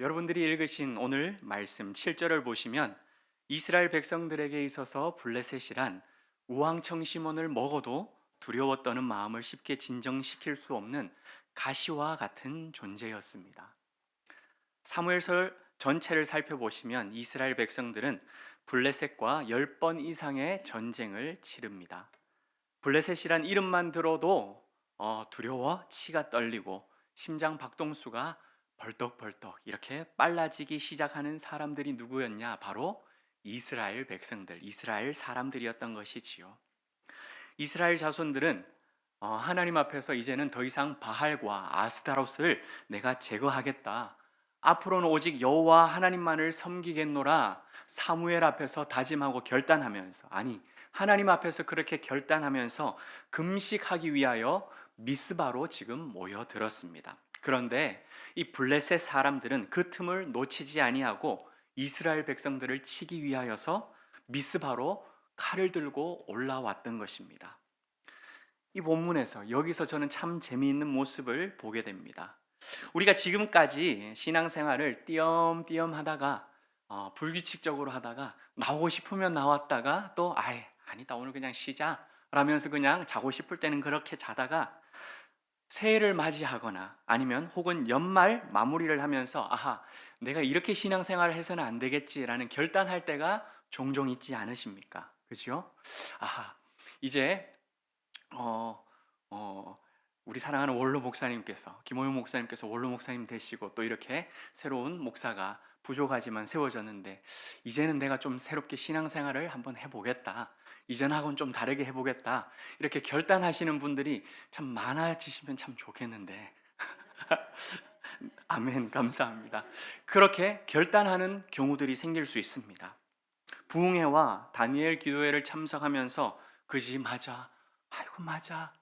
여러분들이 읽으신 오늘 말씀 7절을 보시면 이스라엘 백성들에게 있어서 블레셋이란 우왕청심원을 먹어도 두려워 떠는 마음을 쉽게 진정시킬 수 없는 가시와 같은 존재였습니다. 사무엘서 전체를 살펴보시면 이스라엘 백성들은 블레셋과 10번 이상의 전쟁을 치릅니다. 블레셋이란 이름만 들어도 두려워 치가 떨리고 심장 박동수가 벌떡벌떡 이렇게 빨라지기 시작하는 사람들이 누구였냐? 바로 이스라엘 백성들, 이스라엘 사람들이었던 것이지요. 이스라엘 자손들은 하나님 앞에서 이제는 더 이상 바알과 아스타롯을 내가 제거하겠다, 앞으로는 오직 여호와 하나님만을 섬기겠노라 사무엘 앞에서 다짐하고 결단하면서, 아니 하나님 앞에서 그렇게 결단하면서 금식하기 위하여 미스바로 지금 모여들었습니다. 그런데 이 블레셋 사람들은 그 틈을 놓치지 아니하고 이스라엘 백성들을 치기 위하여서 미스바로 칼을 들고 올라왔던 것입니다. 이 본문에서 여기서 저는 참 재미있는 모습을 보게 됩니다. 우리가 지금까지 신앙생활을 띄엄띄엄 하다가 불규칙적으로 하다가 나오고 싶으면 나왔다가 또 아니다 오늘 그냥 쉬자 라면서 그냥 자고 싶을 때는 그렇게 자다가 새해를 맞이하거나 아니면 혹은 연말 마무리를 하면서 내가 이렇게 신앙생활을 해서는 안 되겠지라는 결단할 때가 종종 있지 않으십니까? 그죠? 이제 어, 우리 사랑하는 원로 목사님께서, 김호영 목사님께서 원로 목사님 되시고 또 이렇게 새로운 목사가 부족하지만 세워졌는데, 이제는 내가 좀 새롭게 신앙생활을 한번 해보겠다, 이전하고는 좀 다르게 해보겠다, 이렇게 결단하시는 분들이 참 많아지시면 참 좋겠는데 아멘, 감사합니다. 그렇게 결단하는 경우들이 생길 수 있습니다. 부흥회와 다니엘 기도회를 참석하면서 그지 맞아, 아이고 맞아,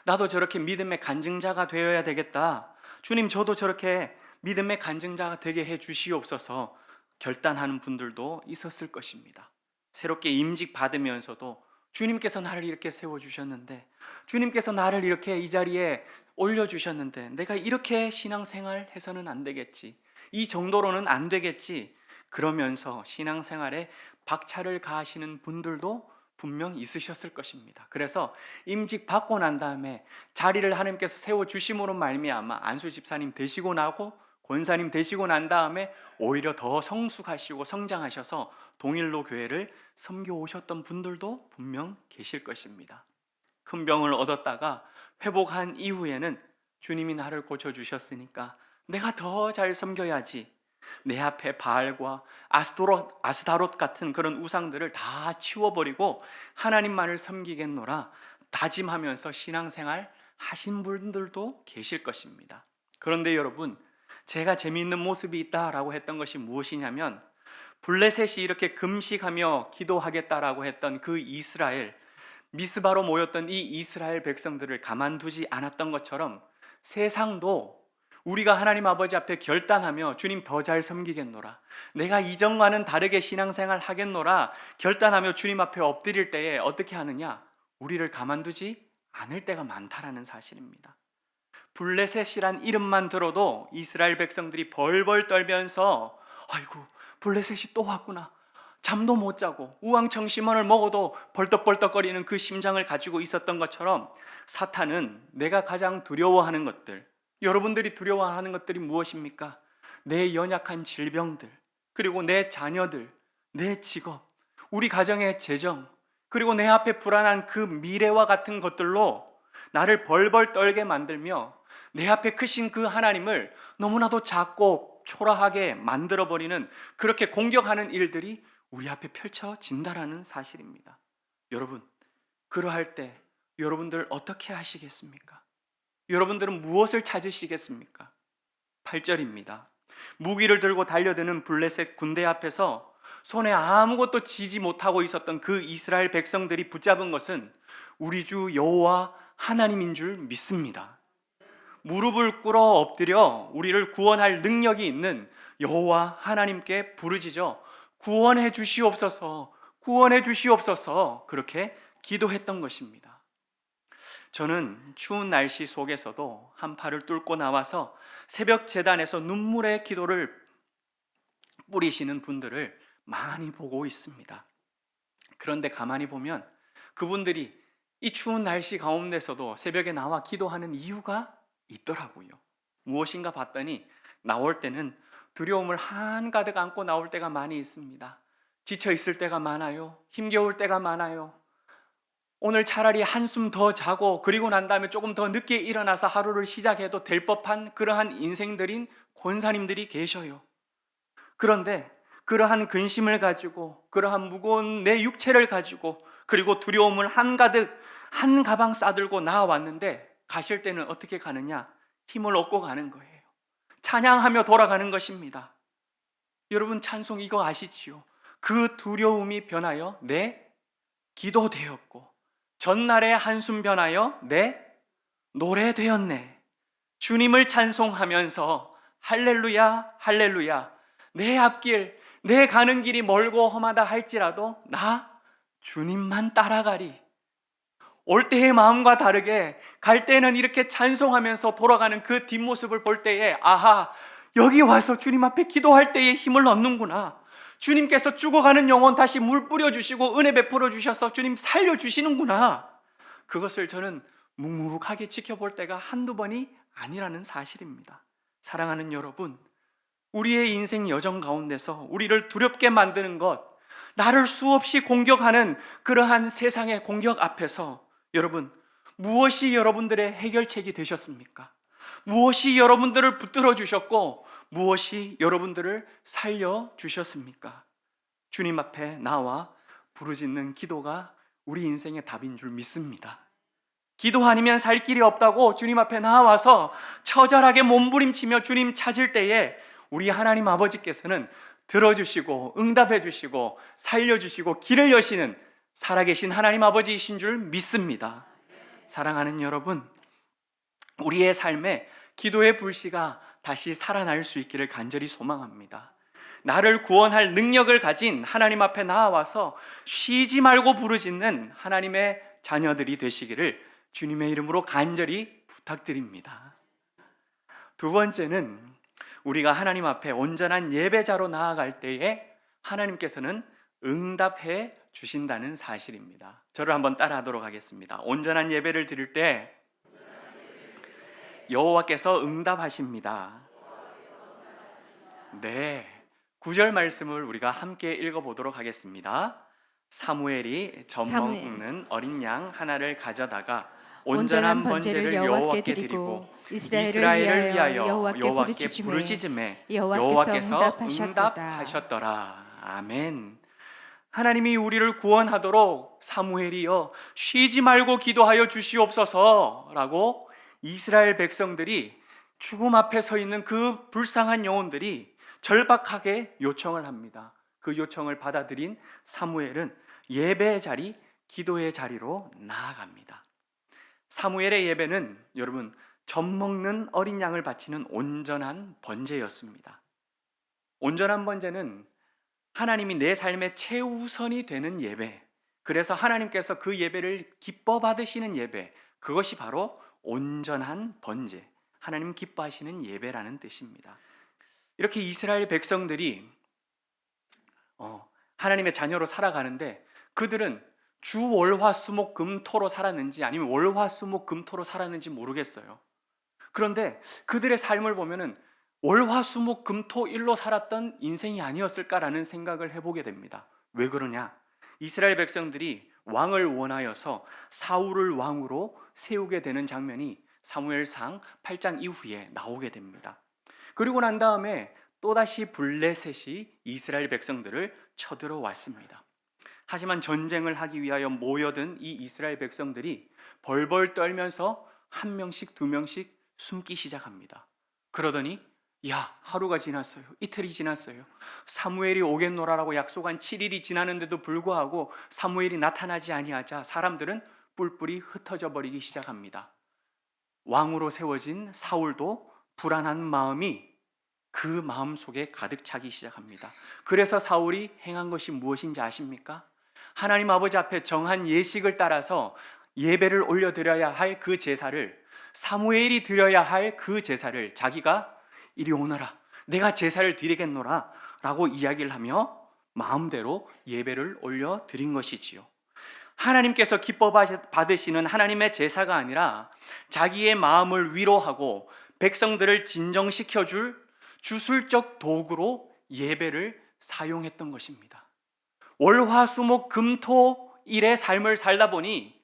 나도 저렇게 믿음의 간증자가 되어야 되겠다, 주님 저도 저렇게 믿음의 간증자가 되게 해 주시옵소서 결단하는 분들도 있었을 것입니다. 새롭게 임직 받으면서도 주님께서 나를 이렇게 세워주셨는데, 주님께서 나를 이렇게 이 자리에 올려주셨는데 내가 이렇게 신앙생활 해서는 안 되겠지, 이 정도로는 안 되겠지, 그러면서 신앙생활에 박차를 가하시는 분들도 분명 있으셨을 것입니다. 그래서 임직 받고 난 다음에 자리를 하나님께서 세워주심으로 말미암아 안수 집사님 되시고 나고 권사님 되시고 난 다음에 오히려 더 성숙하시고 성장하셔서 동일로 교회를 섬겨 오셨던 분들도 분명 계실 것입니다. 큰 병을 얻었다가 회복한 이후에는 주님이 나를 고쳐주셨으니까 내가 더 잘 섬겨야지, 내 앞에 바알과 아스타롯 같은 그런 우상들을 다 치워버리고 하나님만을 섬기겠노라 다짐하면서 신앙생활 하신 분들도 계실 것입니다. 그런데 여러분, 제가 재미있는 모습이 있다라고 했던 것이 무엇이냐면, 블레셋이 이렇게 금식하며 기도하겠다라고 했던 그 이스라엘, 미스바로 모였던 이 이스라엘 백성들을 가만두지 않았던 것처럼 세상도 우리가 하나님 아버지 앞에 결단하며 주님 더 잘 섬기겠노라, 내가 이전과는 다르게 신앙생활 하겠노라 결단하며 주님 앞에 엎드릴 때에 어떻게 하느냐? 우리를 가만두지 않을 때가 많다라는 사실입니다. 블레셋이란 이름만 들어도 이스라엘 백성들이 벌벌 떨면서 아이고 블레셋이 또 왔구나, 잠도 못 자고 우왕청심원을 먹어도 벌떡벌떡거리는 그 심장을 가지고 있었던 것처럼 사탄은 내가 가장 두려워하는 것들, 여러분들이 두려워하는 것들이 무엇입니까? 내 연약한 질병들, 그리고 내 자녀들, 내 직업, 우리 가정의 재정, 그리고 내 앞에 불안한 그 미래와 같은 것들로 나를 벌벌 떨게 만들며 내 앞에 크신 그 하나님을 너무나도 작고 초라하게 만들어버리는, 그렇게 공격하는 일들이 우리 앞에 펼쳐진다라는 사실입니다. 여러분, 그러할 때 여러분들 어떻게 하시겠습니까? 여러분들은 무엇을 찾으시겠습니까? 8절입니다. 무기를 들고 달려드는 블레셋 군대 앞에서 손에 아무것도 쥐지 못하고 있었던 그 이스라엘 백성들이 붙잡은 것은 우리 주 여호와 하나님인 줄 믿습니다. 무릎을 꿇어 엎드려 우리를 구원할 능력이 있는 여호와 하나님께 부르짖어 구원해 주시옵소서, 구원해 주시옵소서, 그렇게 기도했던 것입니다. 저는 추운 날씨 속에서도 한파를 뚫고 나와서 새벽 제단에서 눈물의 기도를 뿌리시는 분들을 많이 보고 있습니다. 그런데 가만히 보면 그분들이 이 추운 날씨 가운데서도 새벽에 나와 기도하는 이유가 있더라고요. 무엇인가 봤더니 나올 때는 두려움을 한가득 안고 나올 때가 많이 있습니다. 지쳐 있을 때가 많아요. 힘겨울 때가 많아요. 오늘 차라리 한숨 더 자고 그리고 난 다음에 조금 더 늦게 일어나서 하루를 시작해도 될 법한 그러한 인생들인 권사님들이 계셔요. 그런데 그러한 근심을 가지고 그러한 무거운 내 육체를 가지고 그리고 두려움을 한가득 한 가방 싸들고 나와왔는데 가실 때는 어떻게 가느냐? 힘을 얻고 가는 거예요. 찬양하며 돌아가는 것입니다. 여러분 찬송 이거 아시지요? 그 두려움이 변하여 내 기도 되었고 전날의 한숨 변하여 내 노래 되었네. 주님을 찬송하면서 할렐루야 할렐루야, 내 앞길 내 가는 길이 멀고 험하다 할지라도 나 주님만 따라가리. 올 때의 마음과 다르게 갈 때는 이렇게 찬송하면서 돌아가는 그 뒷모습을 볼 때에 아하, 여기 와서 주님 앞에 기도할 때에 힘을 얻는구나. 주님께서 죽어가는 영혼 다시 물 뿌려주시고 은혜 베풀어 주셔서 주님 살려주시는구나. 그것을 저는 묵묵하게 지켜볼 때가 한두 번이 아니라는 사실입니다. 사랑하는 여러분, 우리의 인생 여정 가운데서 우리를 두렵게 만드는 것, 나를 수없이 공격하는 그러한 세상의 공격 앞에서 여러분, 무엇이 여러분들의 해결책이 되셨습니까? 무엇이 여러분들을 붙들어 주셨고 무엇이 여러분들을 살려 주셨습니까? 주님 앞에 나와 부르짖는 기도가 우리 인생의 답인 줄 믿습니다. 기도 아니면 살 길이 없다고 주님 앞에 나와서 처절하게 몸부림치며 주님 찾을 때에 우리 하나님 아버지께서는 들어주시고 응답해 주시고 살려주시고 길을 여시는 살아계신 하나님 아버지이신 줄 믿습니다. 사랑하는 여러분, 우리의 삶에 기도의 불씨가 다시 살아날 수 있기를 간절히 소망합니다. 나를 구원할 능력을 가진 하나님 앞에 나와서 쉬지 말고 부르짖는 하나님의 자녀들이 되시기를 주님의 이름으로 간절히 부탁드립니다. 두 번째는 우리가 하나님 앞에 온전한 예배자로 나아갈 때에 하나님께서는 응답해 주신다는 사실입니다. 저를 한번 따라하도록 하겠습니다. 온전한 예배를 드릴 때 여호와께서 응답하십니다. 네, 9절 말씀을 우리가 함께 읽어보도록 하겠습니다. 사무엘이 젖먹는 어린 양 하나를 가져다가 온전한 번제를 여호와께 드리고 이스라엘을 위하여 여호와께 부르짖음에 여호와께서 응답하셨더라. 아멘. 하나님이 우리를 구원하도록 사무엘이여 쉬지 말고 기도하여 주시옵소서라고 이스라엘 백성들이 죽음 앞에 서 있는 그 불쌍한 영혼들이 절박하게 요청을 합니다. 그 요청을 받아들인 사무엘은 예배의 자리, 기도의 자리로 나아갑니다. 사무엘의 예배는 여러분 젖먹는 어린 양을 바치는 온전한 번제였습니다. 온전한 번제는 하나님이 내 삶의 최우선이 되는 예배, 그래서 하나님께서 그 예배를 기뻐 받으시는 예배, 그것이 바로 온전한 번제, 하나님 기뻐하시는 예배라는 뜻입니다. 이렇게 이스라엘 백성들이 하나님의 자녀로 살아가는데 그들은 주 월화수목금토로 살았는지 아니면 월화수목금토로 살았는지 모르겠어요. 그런데 그들의 삶을 보면은 월화수목금토일로 살았던 인생이 아니었을까라는 생각을 해보게 됩니다. 왜 그러냐? 이스라엘 백성들이 왕을 원하여서 사울을 왕으로 세우게 되는 장면이 사무엘상 8장 이후에 나오게 됩니다. 그리고 난 다음에 또다시 블레셋이 이스라엘 백성들을 쳐들어왔습니다. 하지만 전쟁을 하기 위하여 모여든 이 이스라엘 백성들이 벌벌 떨면서 한 명씩 두 명씩 숨기 시작합니다. 그러더니 하루가 지났어요. 이틀이 지났어요. 사무엘이 오겠노라라고 약속한 7일이 지나는데도 불구하고 사무엘이 나타나지 아니하자 사람들은 뿔뿔이 흩어져 버리기 시작합니다. 왕으로 세워진 사울도 불안한 마음이 그 마음 속에 가득 차기 시작합니다. 그래서 사울이 행한 것이 무엇인지 아십니까? 하나님 아버지 앞에 정한 예식을 따라서 예배를 올려드려야 할 그 제사를, 사무엘이 드려야 할 그 제사를 자기가 이리 오너라, 내가 제사를 드리겠노라 라고 이야기를 하며 마음대로 예배를 올려드린 것이지요. 하나님께서 기뻐 받으시는 하나님의 제사가 아니라 자기의 마음을 위로하고 백성들을 진정시켜 줄 주술적 도구로 예배를 사용했던 것입니다. 월화수목금토일의 삶을 살다 보니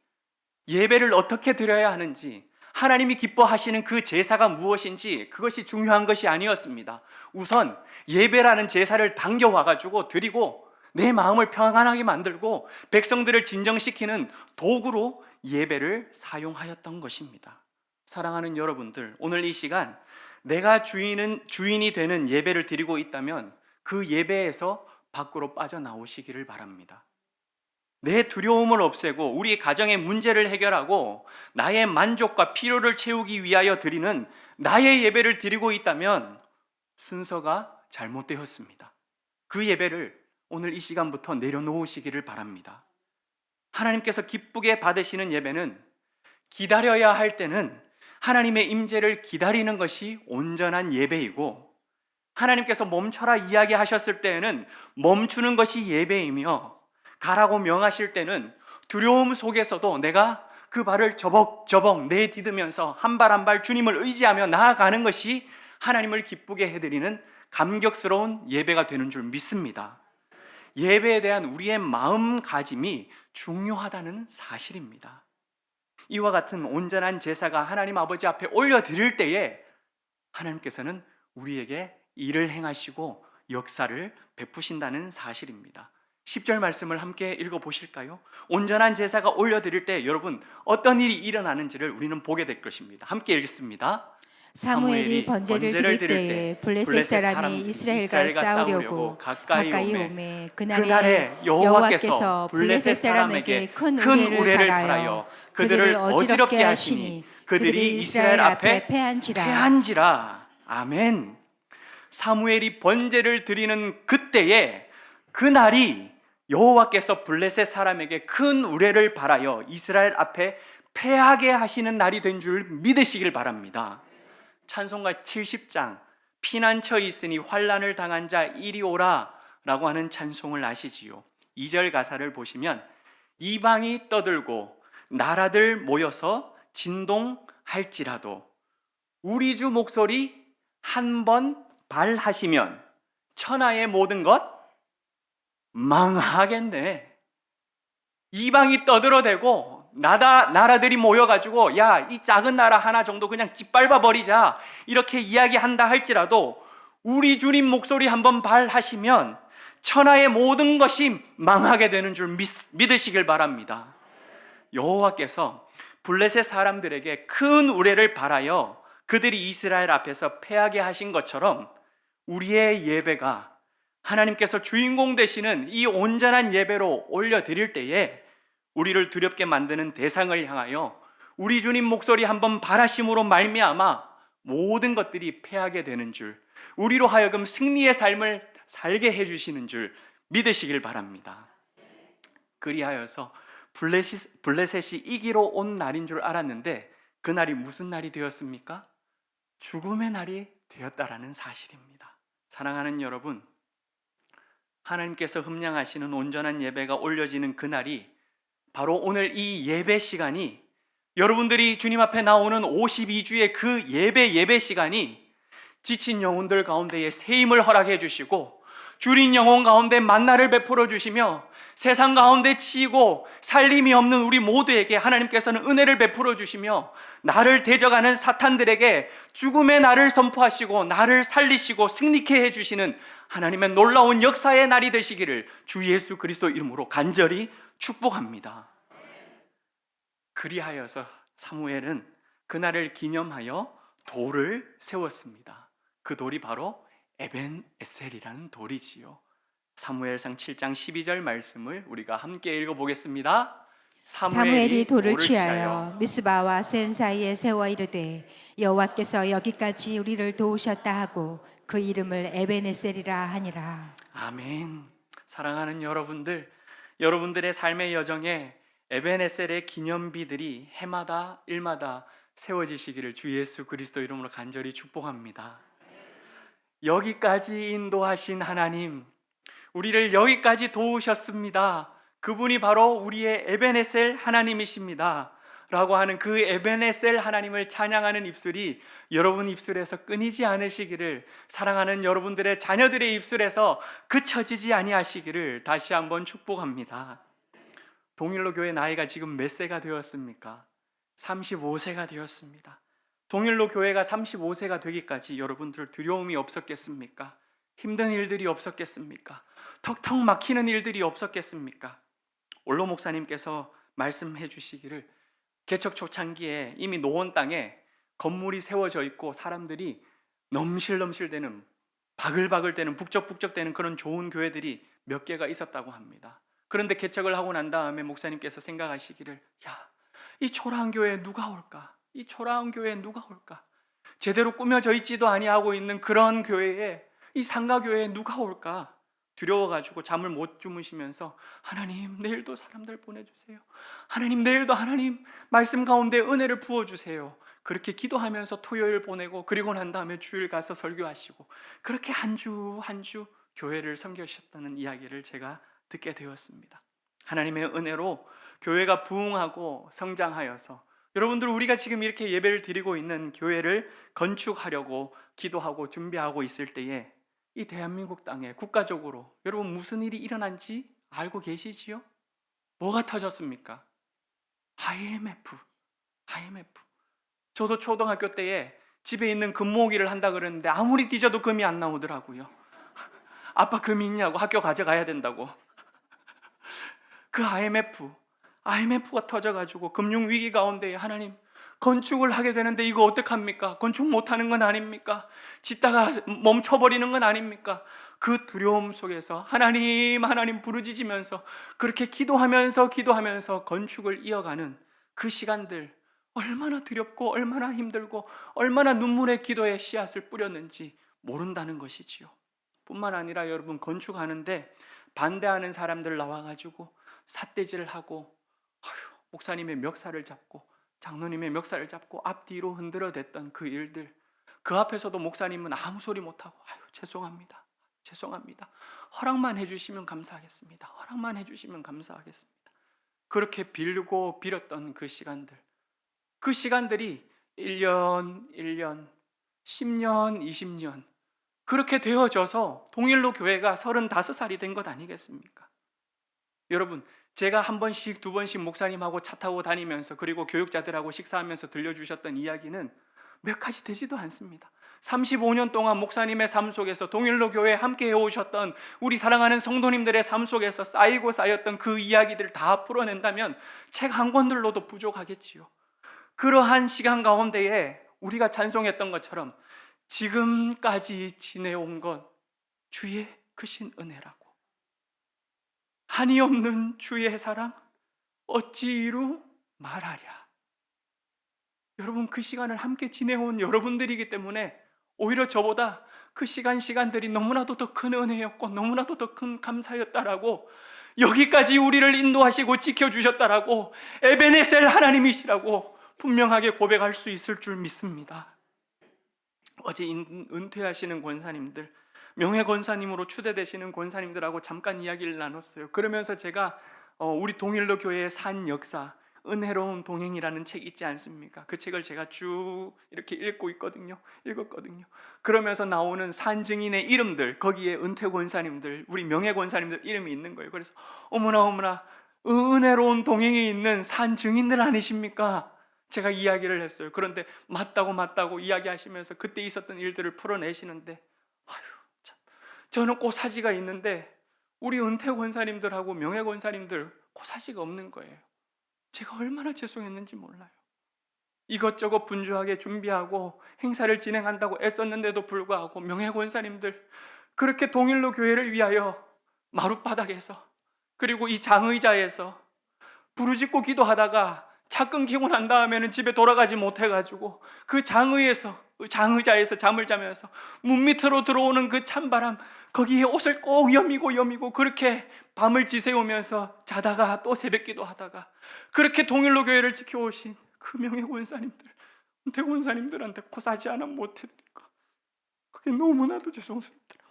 예배를 어떻게 드려야 하는지, 하나님이 기뻐하시는 그 제사가 무엇인지 그것이 중요한 것이 아니었습니다. 우선 예배라는 제사를 당겨와가지고 드리고 내 마음을 평안하게 만들고 백성들을 진정시키는 도구로 예배를 사용하였던 것입니다. 사랑하는 여러분들, 오늘 이 시간 내가 주인이 되는 예배를 드리고 있다면 그 예배에서 밖으로 빠져나오시기를 바랍니다. 내 두려움을 없애고 우리 가정의 문제를 해결하고 나의 만족과 필요를 채우기 위하여 드리는 나의 예배를 드리고 있다면 순서가 잘못되었습니다. 그 예배를 오늘 이 시간부터 내려놓으시기를 바랍니다. 하나님께서 기쁘게 받으시는 예배는 기다려야 할 때는 하나님의 임재를 기다리는 것이 온전한 예배이고, 하나님께서 멈춰라 이야기하셨을 때에는 멈추는 것이 예배이며, 가라고 명하실 때는 두려움 속에서도 내가 그 발을 저벅저벅 내디디면서 한 발 한 발 주님을 의지하며 나아가는 것이 하나님을 기쁘게 해드리는 감격스러운 예배가 되는 줄 믿습니다. 예배에 대한 우리의 마음가짐이 중요하다는 사실입니다. 이와 같은 온전한 제사가 하나님 아버지 앞에 올려드릴 때에 하나님께서는 우리에게 일을 행하시고 역사를 베푸신다는 사실입니다. 10절 말씀을 함께 읽어보실까요? 온전한 제사가 올려드릴 때 여러분 어떤 일이 일어나는지를 우리는 보게 될 것입니다. 함께 읽습니다. 사무엘이 번제를 드릴 때에 블레셋 사람이 이스라엘과 싸우려고 가까이 오매 그날에 여호와께서 블레셋 사람에게 큰 우레를 바라여 그들을 어지럽게 하시니 그들이 이스라엘 앞에 패한지라. 아멘. 사무엘이 번제를 드리는 그때에 그날이 여호와께서 블레셋 사람에게 큰 우레를 바라여 이스라엘 앞에 패하게 하시는 날이 된 줄 믿으시길 바랍니다. 찬송가 70장 피난처 있으니 환난을 당한 자 이리 오라 라고 하는 찬송을 아시지요. 2절 가사를 보시면 이방이 떠들고 나라들 모여서 진동할지라도 우리 주 목소리 한 번 발하시면 천하의 모든 것 망하겠네. 이방이 떠들어대고 나라들이 모여가지고 야, 이 작은 나라 하나 정도 그냥 짓밟아 버리자 이렇게 이야기한다 할지라도 우리 주님 목소리 한번 발하시면 천하의 모든 것이 망하게 되는 줄 믿으시길 바랍니다. 여호와께서 블레셋 사람들에게 큰 우레를 바라여 그들이 이스라엘 앞에서 패하게 하신 것처럼 우리의 예배가 하나님께서 주인공 되시는 이 온전한 예배로 올려드릴 때에 우리를 두렵게 만드는 대상을 향하여 우리 주님 목소리 한번 발하심으로 말미암아 모든 것들이 패하게 되는 줄, 우리로 하여금 승리의 삶을 살게 해주시는 줄 믿으시길 바랍니다. 그리하여서 블레셋이 이기러 온 날인 줄 알았는데 그날이 무슨 날이 되었습니까? 죽음의 날이 되었다라는 사실입니다. 사랑하는 여러분, 하나님께서 흠량하시는 온전한 예배가 올려지는 그날이 바로 오늘 이 예배 시간이, 여러분들이 주님 앞에 나오는 52주의 그 예배 시간이 지친 영혼들 가운데에 새 힘을 허락해 주시고 줄인 영혼 가운데 만나를 베풀어 주시며 세상 가운데 치이고 살림이 없는 우리 모두에게 하나님께서는 은혜를 베풀어 주시며 나를 대적하는 사탄들에게 죽음의 날을 선포하시고 나를 살리시고 승리케 해주시는 하나님의 놀라운 역사의 날이 되시기를 주 예수 그리스도 이름으로 간절히 축복합니다. 그리하여서 사무엘은 그날을 기념하여 돌을 세웠습니다. 그 돌이 바로 에벤에셀이라는 돌이지요. 사무엘상 7장 12절 말씀을 우리가 함께 읽어보겠습니다. 사무엘이 돌을 취하여 미스바와 센 사이에 세워 이르되 여호와께서 여기까지 우리를 도우셨다 하고 그 이름을 에벤에셀이라 하니라. 아멘. 사랑하는 여러분들, 여러분들의 삶의 여정에 에벤에셀의 기념비들이 해마다 일마다 세워지시기를 주 예수 그리스도 이름으로 간절히 축복합니다. 여기까지 인도하신 하나님, 우리를 여기까지 도우셨습니다. 그분이 바로 우리의 에베네셀 하나님이십니다. 라고 하는 그 에베네셀 하나님을 찬양하는 입술이 여러분 입술에서 끊이지 않으시기를, 사랑하는 여러분들의 자녀들의 입술에서 그쳐지지 아니하시기를 다시 한번 축복합니다. 동일로 교회 나이가 지금 몇 세가 되었습니까? 35세가 되었습니다. 동일로 교회가 35세가 되기까지 여러분들 두려움이 없었겠습니까? 힘든 일들이 없었겠습니까? 턱턱 막히는 일들이 없었겠습니까? 올로 목사님께서 말씀해 주시기를, 개척 초창기에 이미 노원 땅에 건물이 세워져 있고 사람들이 넘실넘실대는, 바글바글대는, 북적북적대는 그런 좋은 교회들이 몇 개가 있었다고 합니다. 그런데 개척을 하고 난 다음에 목사님께서 생각하시기를, 이 초라한 교회에 누가 올까? 이 초라한 교회에 누가 올까? 제대로 꾸며져 있지도 아니하고 있는 그런 교회에, 이 상가교회에 누가 올까? 두려워가지고 잠을 못 주무시면서, 하나님 내일도 사람들 보내주세요. 하나님 내일도 하나님 말씀 가운데 은혜를 부어주세요. 그렇게 기도하면서 토요일 보내고, 그리고 난 다음에 주일 가서 설교하시고, 그렇게 한 주 한 주 교회를 섬기셨다는 이야기를 제가 듣게 되었습니다. 하나님의 은혜로 교회가 부흥하고 성장하여서 여러분들, 우리가 지금 이렇게 예배를 드리고 있는 교회를 건축하려고 기도하고 준비하고 있을 때에 이 대한민국 땅에 국가적으로 여러분 무슨 일이 일어난지 알고 계시지요? 뭐가 터졌습니까? IMF. 저도 초등학교 때에 집에 있는 금모으기를 한다 그러는데 아무리 뒤져도 금이 안 나오더라고요. 아빠 금이 있냐고, 학교 가져가야 된다고. 그 IMF가 터져가지고 금융위기 가운데 하나님, 건축을 하게 되는데 이거 어떡합니까? 건축 못하는 건 아닙니까? 짓다가 멈춰버리는 건 아닙니까? 그 두려움 속에서 하나님 부르짖으면서 그렇게 기도하면서 건축을 이어가는 그 시간들, 얼마나 두렵고 얼마나 힘들고 얼마나 눈물의 기도의 씨앗을 뿌렸는지 모른다는 것이지요. 뿐만 아니라 여러분, 건축하는데 반대하는 사람들 나와가지고 삿대질을 하고, 목사님의 멱살을 잡고 장로님의 멱살을 잡고 앞뒤로 흔들어댔던 그 일들, 그 앞에서도 목사님은 아무 소리 못하고 죄송합니다. 허락만 해주시면 감사하겠습니다. 그렇게 빌고 빌었던 그 시간들이 1년, 10년, 20년 그렇게 되어져서 동일로 교회가 35살이 된 것 아니겠습니까? 여러분, 제가 한 번씩 두 번씩 목사님하고 차 타고 다니면서, 그리고 교육자들하고 식사하면서 들려주셨던 이야기는 몇 가지 되지도 않습니다. 35년 동안 목사님의 삶 속에서 동일로 교회에 함께 해오셨던 우리 사랑하는 성도님들의 삶 속에서 쌓였던 그 이야기들을 다 풀어낸다면 책 한 권들로도 부족하겠지요. 그러한 시간 가운데에 우리가 찬송했던 것처럼 지금까지 지내온 것 주의 크신 은혜라고, 한이 없는 주의 사랑 어찌 이루 말하랴. 여러분, 그 시간을 함께 지내온 여러분들이기 때문에 오히려 저보다 그 시간들이 너무나도 더 큰 은혜였고 너무나도 더 큰 감사였다라고, 여기까지 우리를 인도하시고 지켜주셨다라고, 에베네셀 하나님이시라고 분명하게 고백할 수 있을 줄 믿습니다. 어제 은퇴하시는 권사님들, 명예 권사님으로 추대되시는 권사님들하고 잠깐 이야기를 나눴어요. 그러면서 제가 우리 동일로 교회의 산 역사, 은혜로운 동행이라는 책 있지 않습니까? 그 책을 제가 쭉 이렇게 읽었거든요. 그러면서 나오는 산 증인의 이름들, 거기에 은퇴 권사님들, 우리 명예 권사님들 이름이 있는 거예요. 그래서 어머나 은혜로운 동행이 있는 산 증인들 아니십니까? 제가 이야기를 했어요. 그런데 맞다고 이야기하시면서 그때 있었던 일들을 풀어내시는데, 저는 고사지가 있는데 우리 은퇴 권사님들하고 명예 권사님들 고사지가 없는 거예요. 제가 얼마나 죄송했는지 몰라요. 이것저것 분주하게 준비하고 행사를 진행한다고 애썼는데도 불구하고 명예 권사님들 그렇게 동일로 교회를 위하여 마룻바닥에서, 그리고 이 장의자에서 부르짖고 기도하다가 차 끊기고 난 다음에는 집에 돌아가지 못해가지고 그 장의자에서 잠을 자면서 문 밑으로 들어오는 그 찬바람, 거기에 옷을 꼭 여미고 그렇게 밤을 지새우면서 자다가 또 새벽기도 하다가 그렇게 동일로 교회를 지켜오신 그 명예 권사님들, 은퇴 권사님들한테 고사지 하나 못 해드릴까? 그게 너무나도 죄송스럽더라고요.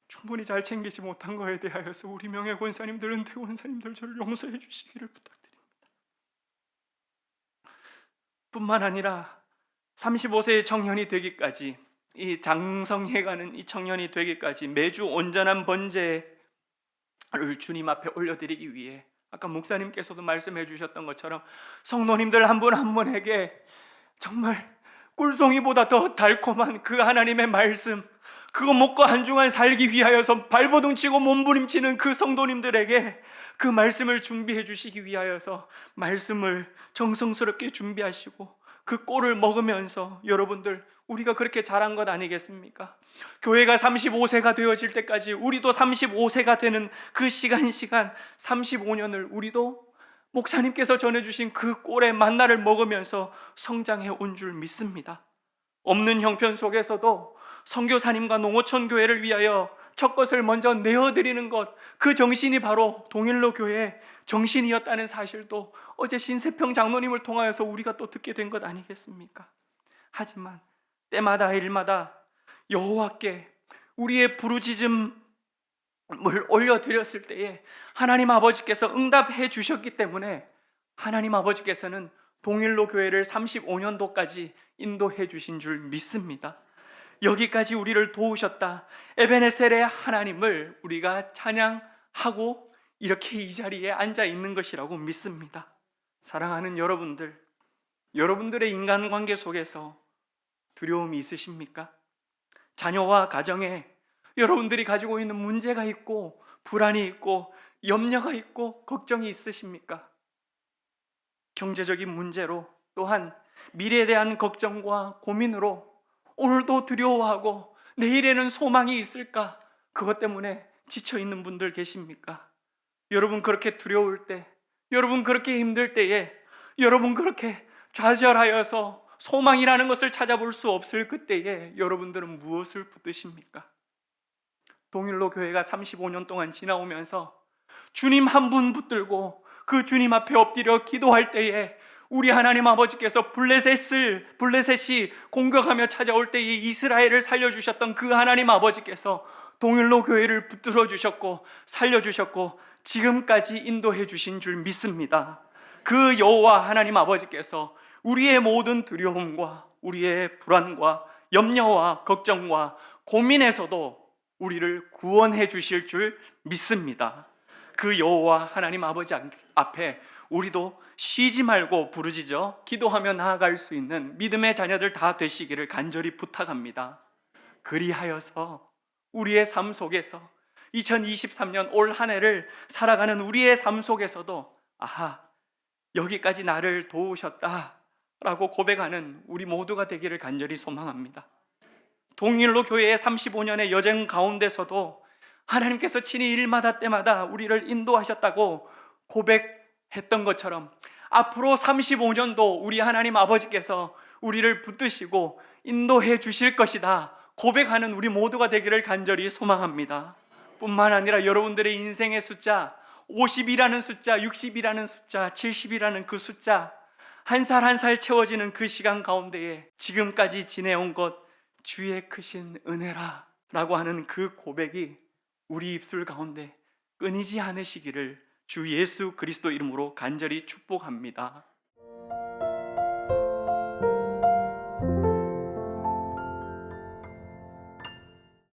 충분히 잘 챙기지 못한 거에 대하여서 우리 명예 권사님들, 은퇴 권사님들 저를 용서해 주시기를 부탁드립니다. 뿐만 아니라 35세의 청년이 되기까지, 이 장성해가는 이 청년이 되기까지 매주 온전한 번제를 주님 앞에 올려드리기 위해 아까 목사님께서도 말씀해 주셨던 것처럼 성도님들 한 분 한 분에게 정말 꿀송이보다 더 달콤한 그 하나님의 말씀, 그거 먹고 한중한 살기 위하여서 발버둥 치고 몸부림치는 그 성도님들에게 그 말씀을 준비해 주시기 위하여서 말씀을 정성스럽게 준비하시고 그 꼴을 먹으면서, 여러분들 우리가 그렇게 자란 것 아니겠습니까? 교회가 35세가 되어질 때까지 우리도 35세가 되는 그 시간 35년을 우리도 목사님께서 전해주신 그 꼴의 만나를 먹으면서 성장해 온 줄 믿습니다. 없는 형편 속에서도 선교사님과 농어촌 교회를 위하여 첫 것을 먼저 내어드리는 것, 그 정신이 바로 동일로 교회의 정신이었다는 사실도 어제 신세평 장로님을 통하여서 우리가 또 듣게 된 것 아니겠습니까? 하지만 때마다 일마다 여호와께 우리의 부르짖음을 올려드렸을 때에 하나님 아버지께서 응답해 주셨기 때문에 하나님 아버지께서는 동일로 교회를 35년도까지 인도해 주신 줄 믿습니다. 여기까지 우리를 도우셨다, 에베네셀의 하나님을 우리가 찬양하고 이렇게 이 자리에 앉아 있는 것이라고 믿습니다. 사랑하는 여러분들, 여러분들의 인간관계 속에서 두려움이 있으십니까? 자녀와 가정에 여러분들이 가지고 있는 문제가 있고 불안이 있고 염려가 있고 걱정이 있으십니까? 경제적인 문제로, 또한 미래에 대한 걱정과 고민으로 오늘도 두려워하고 내일에는 소망이 있을까? 그것 때문에 지쳐있는 분들 계십니까? 여러분 그렇게 두려울 때, 여러분 그렇게 힘들 때에, 여러분 그렇게 좌절하여서 소망이라는 것을 찾아볼 수 없을 그때에 여러분들은 무엇을 붙드십니까? 동일로 교회가 35년 동안 지나오면서 주님 한 분 붙들고 그 주님 앞에 엎드려 기도할 때에 우리 하나님 아버지께서 블레셋이 공격하며 찾아올 때에 이스라엘을 살려주셨던 그 하나님 아버지께서 동일로 교회를 붙들어 주셨고 살려주셨고 지금까지 인도해 주신 줄 믿습니다. 그 여호와 하나님 아버지께서 우리의 모든 두려움과 우리의 불안과 염려와 걱정과 고민에서도 우리를 구원해 주실 줄 믿습니다. 그 여호와 하나님 아버지 앞에 우리도 쉬지 말고 부르짖어 기도하며 나아갈 수 있는 믿음의 자녀들 다 되시기를 간절히 부탁합니다. 그리하여서 우리의 삶 속에서 2023년 올 한 해를 살아가는 우리의 삶 속에서도 아하, 여기까지 나를 도우셨다라고 고백하는 우리 모두가 되기를 간절히 소망합니다. 동일로 교회의 35년의 여정 가운데서도 하나님께서 친히 일마다 때마다 우리를 인도하셨다고 고백했던 것처럼 앞으로 35년도 우리 하나님 아버지께서 우리를 붙드시고 인도해 주실 것이다 고백하는 우리 모두가 되기를 간절히 소망합니다. 뿐만 아니라 여러분들의 인생의 숫자 50이라는 숫자, 60이라는 숫자, 70이라는 그 숫자 한 살 한 살 채워지는 그 시간 가운데에 지금까지 지내온 것 주의 크신 은혜라 라고 하는 그 고백이 우리 입술 가운데 끊이지 않으시기를 주 예수 그리스도 이름으로 간절히 축복합니다.